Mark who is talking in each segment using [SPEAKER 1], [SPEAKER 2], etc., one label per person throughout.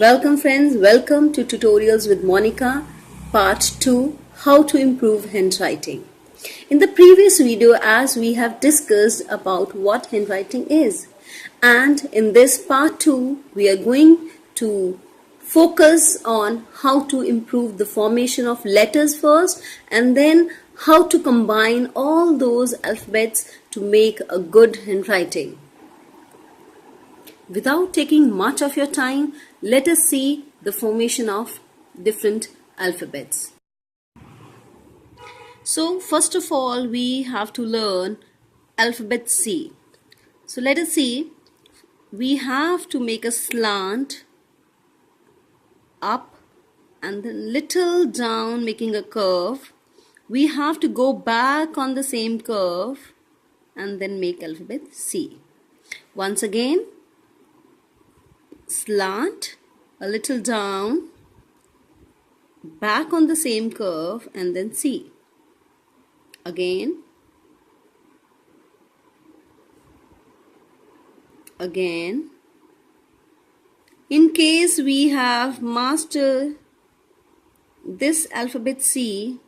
[SPEAKER 1] Welcome friends, welcome to Tutorials with Monika, part 2, How to Improve Handwriting. In the previous video, as we have discussed about what handwriting is, and in this part 2, we are going to focus on how to improve the formation of letters first, and then how to combine all those alphabets to make a good handwriting. Without taking much of your time, let us see the formation of different alphabets. So first of all, we have to learn alphabet C. So let us see, we have to make a slant up and then little down, making a curve. We have to go back on the same curve and then make alphabet C. Once again, slant, a little down, back on the same curve and then C. Again, in case we have mastered this alphabet C,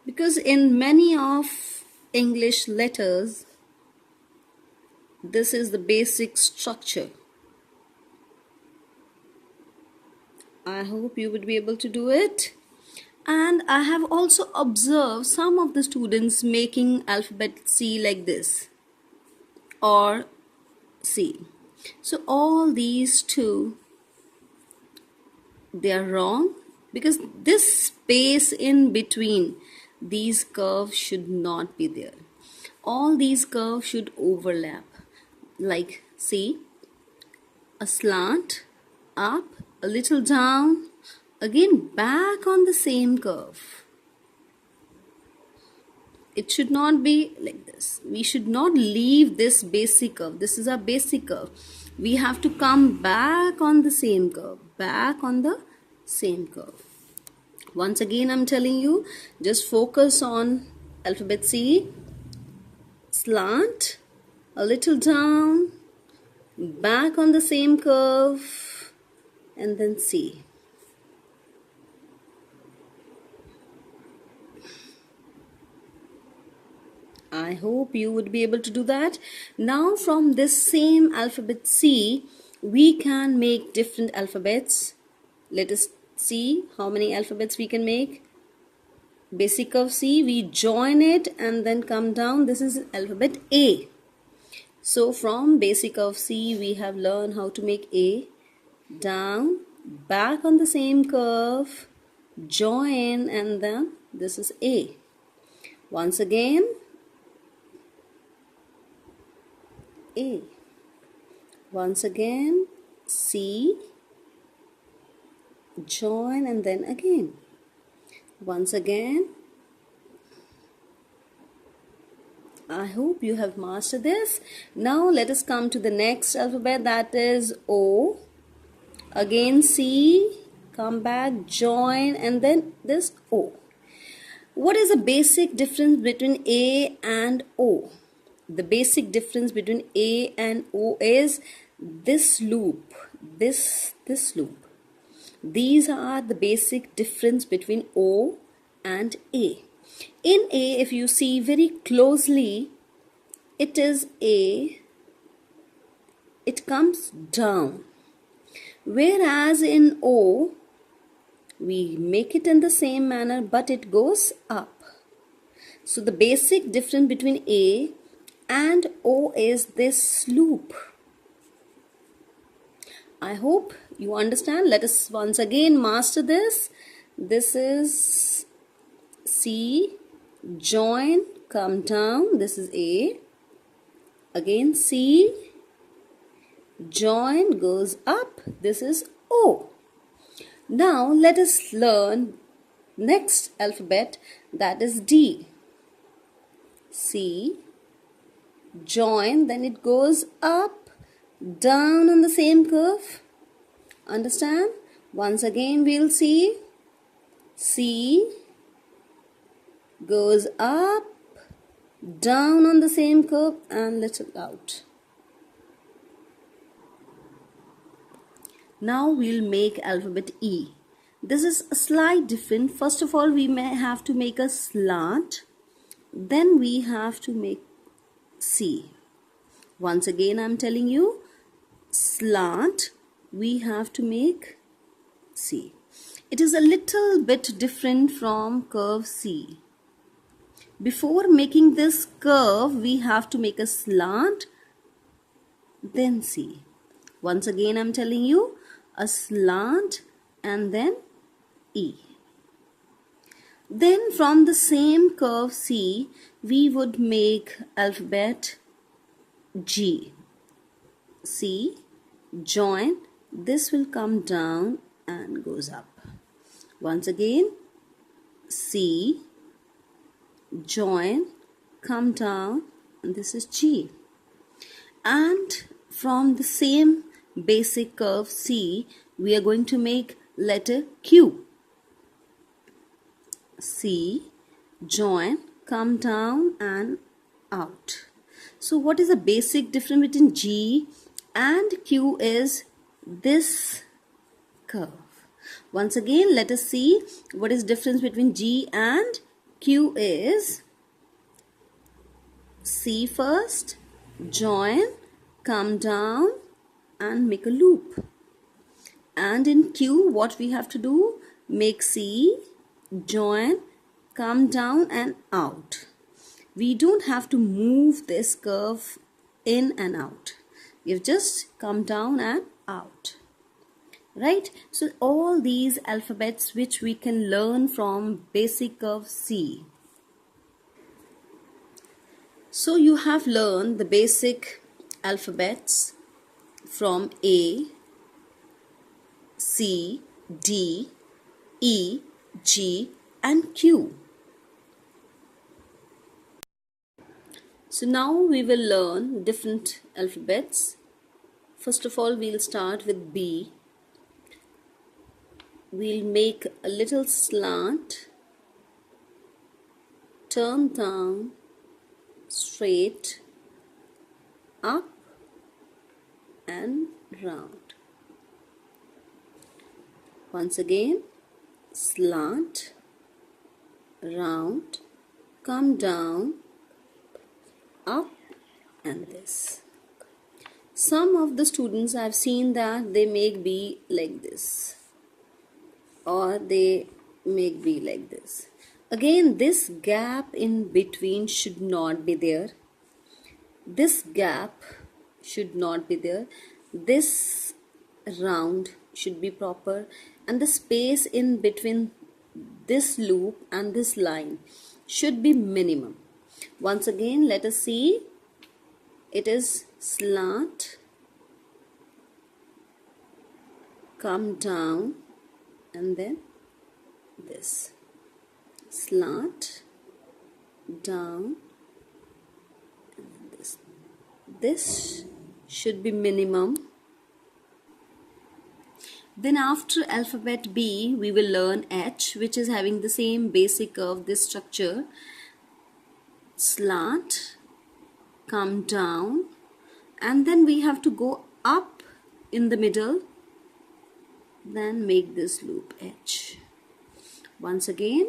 [SPEAKER 1] because in many of English letters, this is the basic structure. I hope you would be able to do it. And I have also observed some of the students making alphabet C like this or C. So all these two, they are wrong, because this space in between these curves should not be there. All these curves should overlap, like see, a slant, up, a little down, again back on the same curve. It should not be like this. We should not leave this basic curve. This is our basic curve. We have to come back on the same curve, back on the same curve. Once again, I'm telling you, just focus on alphabet C, slant, a little down, back on the same curve, and then C. I hope you would be able to do that. Now from this same alphabet C, we can make different alphabets. Let us see how many alphabets we can make. Basic of C, we join it and then come down. This is alphabet A. So from basic of C, we have learned how to make A, down, back on the same curve, join, and then this is A. Once again, A. Once again, C, join, and then again. Once again. I hope you have mastered this. Now let us come to the next alphabet, that is O. Again C, come back, join, and then this O. What is the basic difference between A and O? The basic difference between A and O is this loop, this loop. These are the basic difference between O and A. In A, if you see very closely, it is A, it comes down. Whereas in O, we make it in the same manner, but it goes up. So the basic difference between A and O is this loop. I hope you understand. Let us once again master this. This is C, join, come down. This is A. Again C, join, goes up. This is O. Now let us learn next alphabet, that is D. C, join, then it goes up, down on the same curve. Understand? Once again we'll see C, goes up, down on the same curve, and little out. Now we'll make alphabet E. This is a slight different. First of all, we may have to make a slant. Then we have to make C. Once again, I'm telling you, slant, we have to make C. It is a little bit different from curve C. Before making this curve, we have to make a slant, then C. Once again, I'm telling you, a slant and then E. Then from the same curve C, we would make alphabet G. C, join, this will come down and goes up. Once again, C, join, come down, and this is G. And from the same basic curve C, we are going to make letter Q. C, join, come down and out. So what is the basic difference between G and Q is this curve. Once again, let us see what is difference between G and Q is C first, join, come down and make a loop. And in Q, what we have to do? Make C, join, come down and out. We don't have to move this curve in and out. You've just come down and out. Right? So all these alphabets which we can learn from basic curve C. So you have learned the basic alphabets from A, C, D, E, G and Q. So now we will learn different alphabets. First of all, we'll start with B. We'll make a little slant, turn down, straight, up and round. Once again, slant, round, come down, up and this. Some of the students I've seen that they make B like this or they make B like this. Again, this gap in between should not be there. This gap should not be there. This round should be proper and the space in between this loop and this line should be minimum. Once again, let us see. It is slant, come down and then this. Slant, down and then this. This should be minimum. Then after alphabet B, we will learn H, which is having the same basic curve, this structure. Slant, come down and then we have to go up in the middle, then make this loop H. Once again,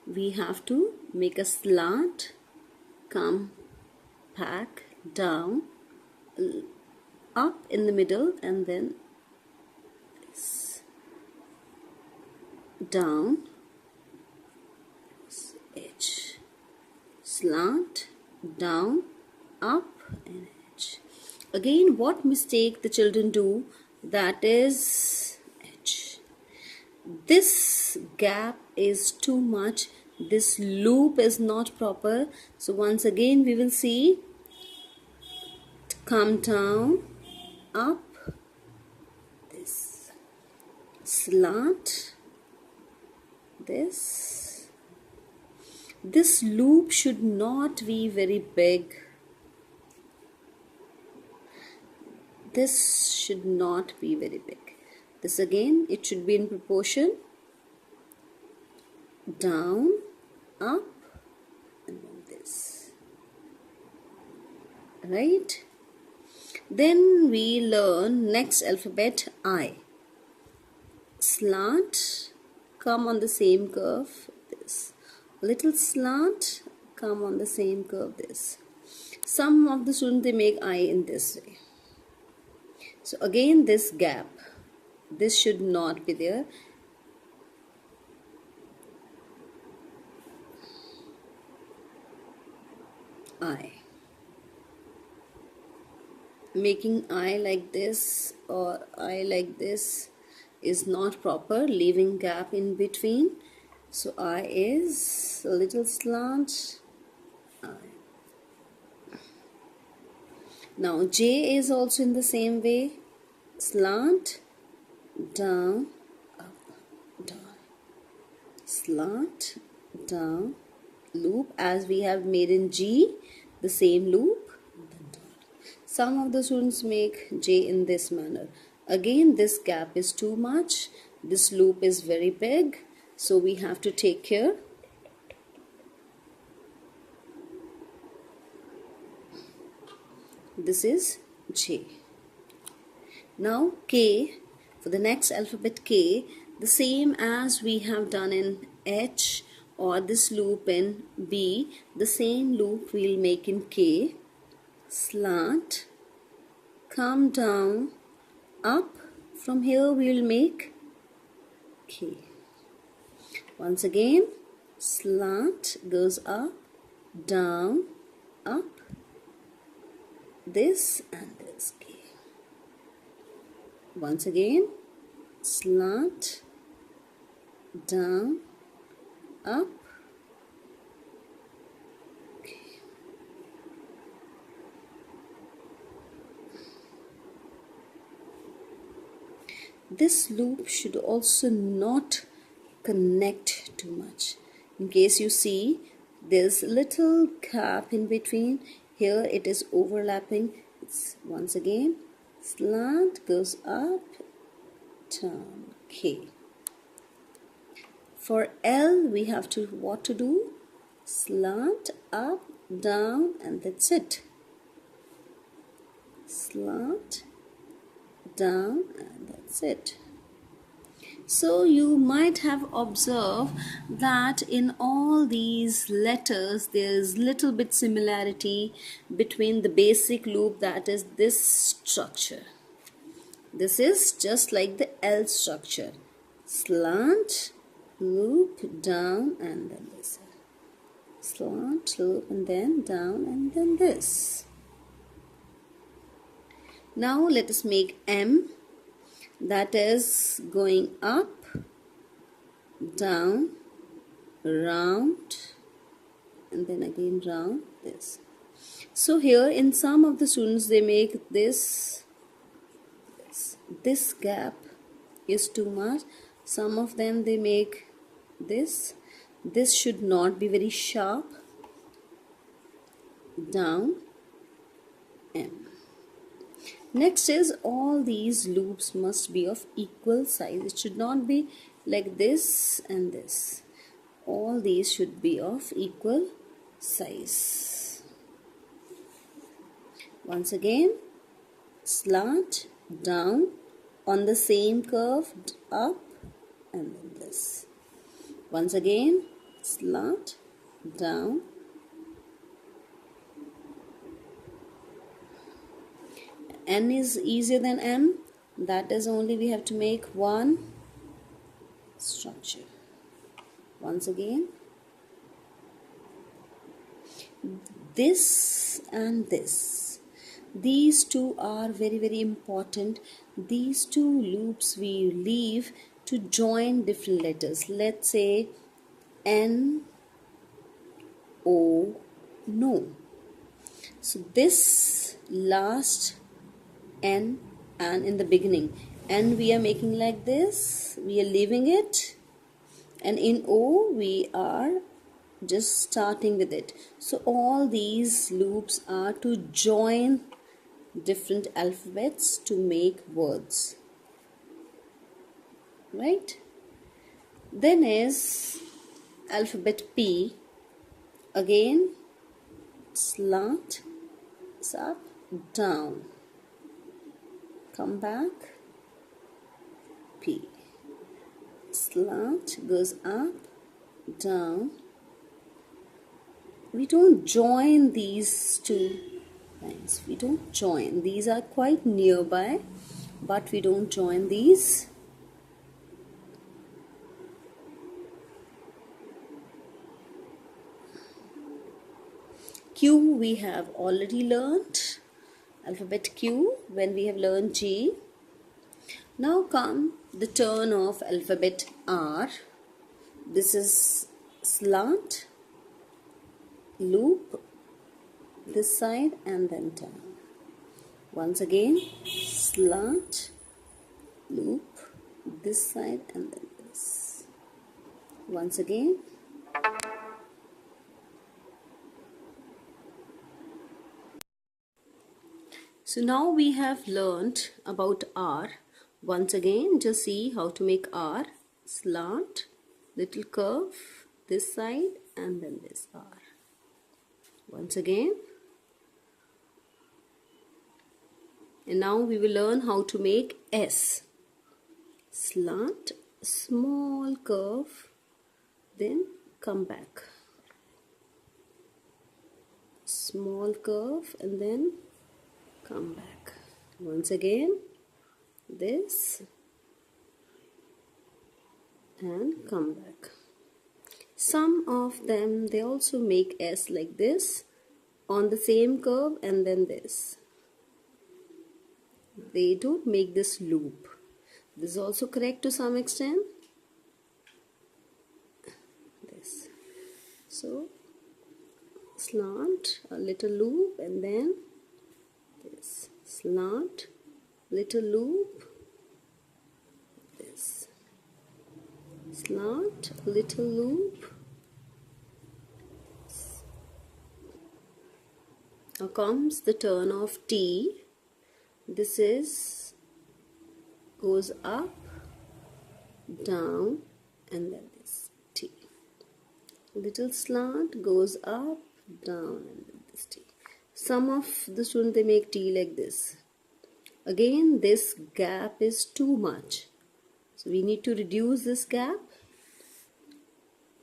[SPEAKER 1] we have to make a slant, come back, down, up in the middle and then this. Down, H. Slant, down, up and H. Again, what mistake the children do? That is H. This gap is too much. This loop is not proper. So once again we will see, come down, up, this, slant, this. This loop should not be very big. This should not be very big. This again, it should be in proportion. Down, up, and then this. Right? Then we learn next alphabet I. slant, come on the same curve, this. Little slant, come on the same curve, this. Some of the students, they make I in this way. So again, this gap, this should not be there. I. Making I like this or I like this is not proper, leaving gap in between. So I is a little slant, I. Now J is also in the same way, slant, down, up, down, slant, down, loop as we have made in G, the same loop. Some of the students make J in this manner. Again, this gap is too much. This loop is very big. So we have to take care. This is J. Now K, for the next alphabet K, the same as we have done in H or this loop in B, the same loop we'll make in K. Slant, come down, up. From here we will make K. Once again, slant goes up, down, up, this and this K. Once again, slant, down, up, this loop should also not connect too much. In case you see there's little gap in between, here it is overlapping. It's once again slant goes up, down, K. For L we have to what to do? Slant, up, down, and that's it. Slant, down, and that's it. So you might have observed that in all these letters there is little bit similarity between the basic loop, that is this structure. This is just like the L structure. Slant, loop, down, and then this. Slant, loop, and then down, and then this. Now let us make M, that is going up, down, round, and then again round, this. So here in some of the students they make this gap is too much. Some of them they make this should not be very sharp, down, M. Next is all these loops must be of equal size. It should not be like this and this. All these should be of equal size. Once again, slant, down, on the same curve, up, and then this. Once again, slant, down, N is easier than M, that is only we have to make one structure. Once again, this and this, these two are very, very important. These two loops we leave to join different letters. Let's say N, O, no. So this last N and in the beginning, N we are making like this, we are leaving it, and in O we are just starting with it. So all these loops are to join different alphabets to make words, right? Then is alphabet P. Again, slant, up, down, come back, P. Slant goes up, down. We don't join these two lines. We don't join. These are quite nearby, but we don't join these. Q we have already learnt. Alphabet Q when we have learned G. Now come the turn of alphabet R. This is slant, loop this side and then down. Once again, slant, loop this side and then this. Once again. So now we have learnt about R. Once again, just see how to make R. Slant, little curve this side and then this R. Once again. And now we will learn how to make S. Slant, small curve, then come back. Small curve and then come back. Once again, this and come back. Some of them, they also make S like this on the same curve and then this. They don't make this loop. This is also correct to some extent. This. So, slant, a little loop and then this. Slant, little loop, this. Slant, little loop. Now comes the turn of T. This is goes up, down and then this T. Little slant goes up, down and then this T. Some of the students, they make T like this. Again, this gap is too much. So we need to reduce this gap.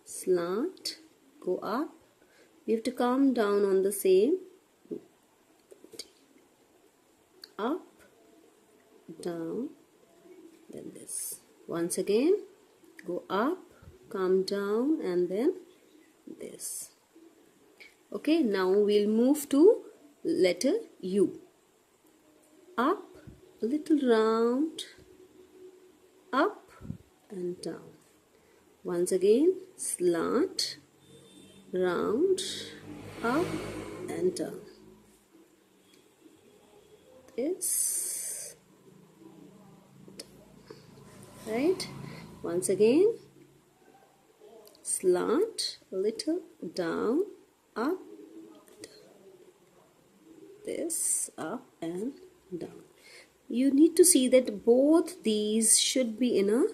[SPEAKER 1] Slant, go up. We have to come down on the same. Up, down, then this. Once again, go up, come down and then this. Okay, now we'll move to letter U. Up, a little round, up and down. Once again, slant, round, up and down. This, right? Once again, slant, a little down, up, this, up and down. You need to see that both these should be in a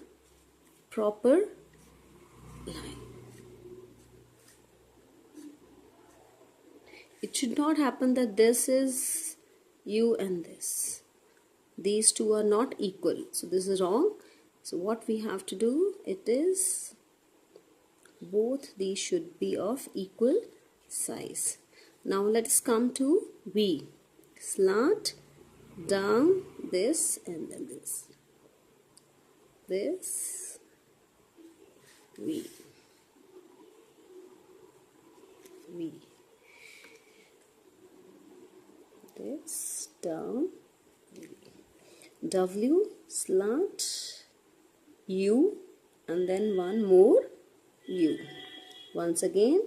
[SPEAKER 1] proper line. It should not happen that this is U and this. These two are not equal. So this is wrong. So what we have to do, it is both these should be of equal size. Now let us come to V. Slant, down, this and then this. This, V. V. This, down, V. W, slant, U and then one more U. Once again,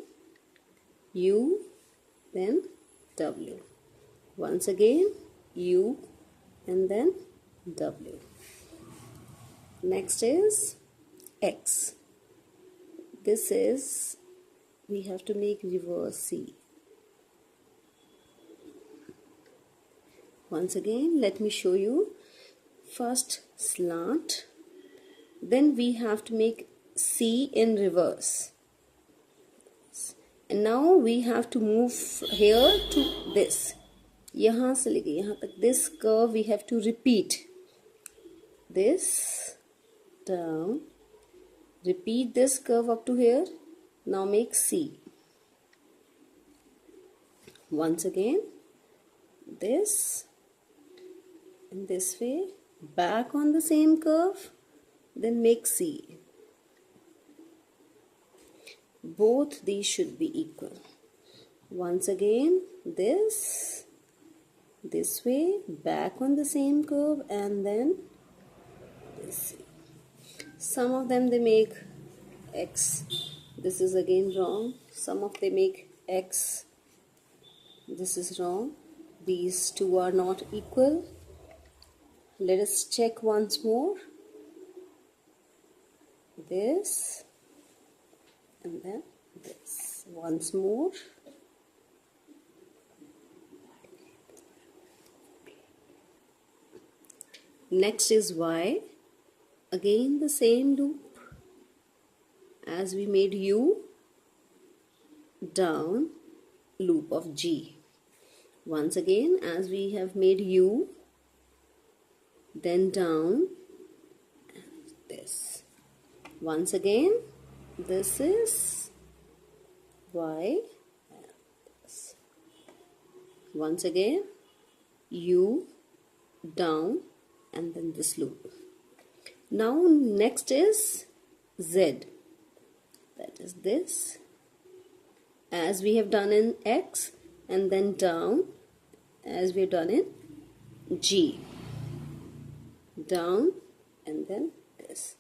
[SPEAKER 1] U, then W. Once again, U and then W. Next is X. This is, we have to make reverse C. Once again, let me show you. First slant, then we have to make C in reverse. And now we have to move here to this. यहाँ से लेके यहाँ तक, this curve we have to repeat. This, down, Repeat this curve up to here. Now make C. Once again, this in this way, back on the same curve, then make C. Both these should be equal. Once again, this way, back on the same curve, and then this C. Some of them they make X. This is again wrong. Some of they make X. This is wrong. These two are not equal. Let us check once more. This and then this. Once more. Next is Y. Again the same loop as we made U, down, loop of G. Once again, as we have made U, then down, and this. Once again, this is Y, and this. Once again, U, down, and then this loop. Now next is Z. That is this, as we have done in X, and then down as we have done in G. Down and then this.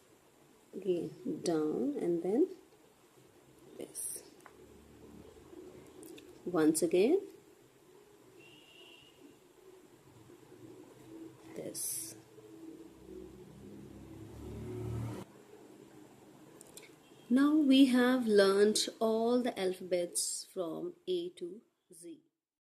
[SPEAKER 1] Again down and then this. Once again this. Now we have learnt all the alphabets from A to